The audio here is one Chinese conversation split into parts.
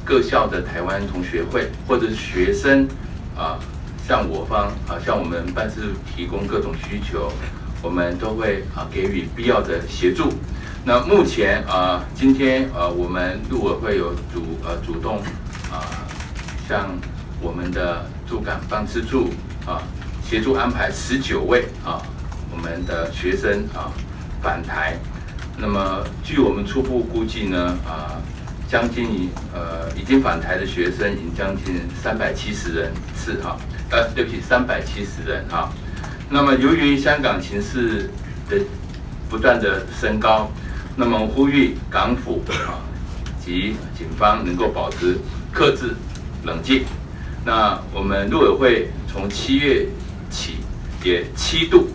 各校的台湾同学会或者是学生向我方向我们办事处提供各种需求，我们都会给予必要的协助。那目前今天我们陆委会有主动向我们的驻港办事处协助安排19位我们的学生返台。那么据我们初步估计呢将近已经返台的学生已经将近370人次对不起，370人那么由于香港情势的不断的升高，那么呼吁港府及警方能够保持克制、冷静。那我们陆委会从7月起也7度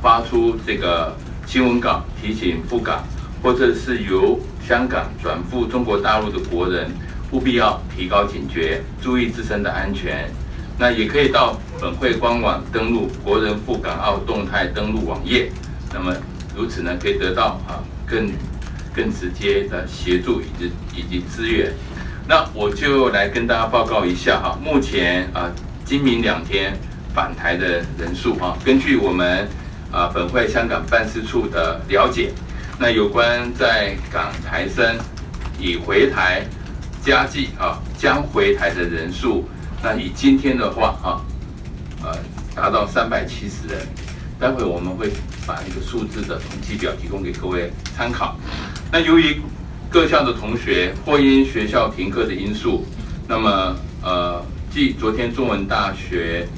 发出这个新闻稿，提醒赴港或者是由香港转赴中国大陆的国人，务必要提高警觉，注意自身的安全。那也可以到本会官网登录国人赴港澳动态登录网页，那么如此呢，可以得到更直接的协助以及资源。那我就来跟大家报告一下目前今明2天返台的人数根据我们本会香港办事处的了解，那有关在港台生已回台加计将回台的人数，那以今天的话达到370人。待会我们会把一个数字的统计表提供给各位参考。那由于各校的同学或因学校停课的因素，那么继昨天中文大学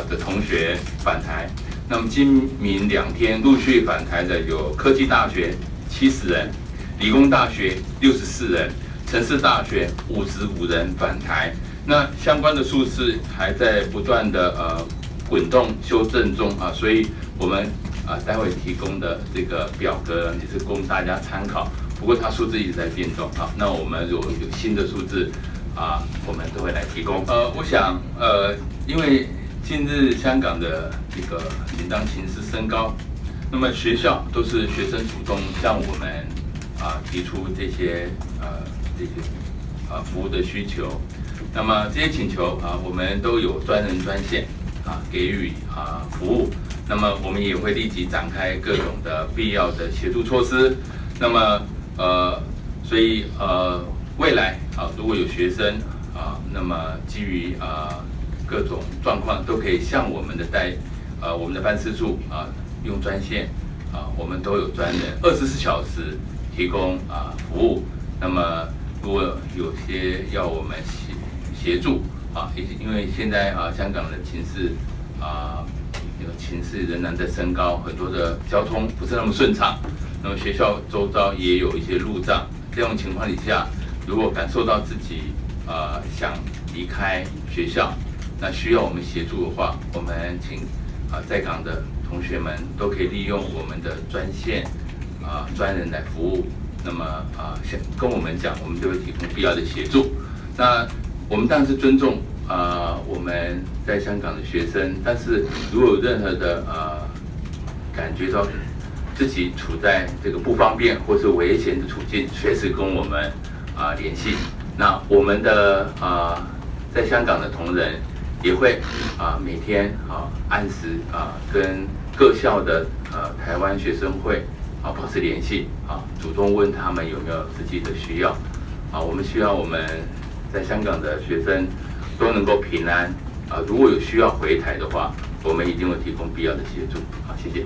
的同学返台，那么今明2天陆续返台的有科技大学70人，理工大学64人，城市大学55人返台。那相关的数字还在不断的滚动修正中所以我们待会提供的这个表格也是供大家参考。不过它数字一直在变动那我们如果有新的数字我们都会来提供。我想因为近日香港的这个紧张情势升高，那么学校都是学生主动向我们提出这些服务的需求。那么这些请求我们都有专人专线给予服务。那么我们也会立即展开各种的必要的协助措施。那么所以未来如果有学生那么基于各种状况都可以向我们的办事处用专线我们都有专人24小时提供服务。那么如果有些要我们协助因为现在香港的情势仍然在升高，很多的交通不是那么顺畅，那么学校周遭也有一些路障。这种情况底下，如果感受到自己想离开学校，那需要我们协助的话，我们请在港的同学们都可以利用我们的专线专人来服务。那么跟我们讲，我们就会提供必要的协助。那我们当然是尊重我们在香港的学生，但是如果有任何的感觉到自己处在这个不方便或是危险的处境，随时跟我们联系。那我们的在香港的同仁也会每天按时跟各校的台湾学生会保持联系主动问他们有没有自己的需要我们需要我们在香港的学生都能够平安如果有需要回台的话，我们一定会提供必要的协助。好，谢谢。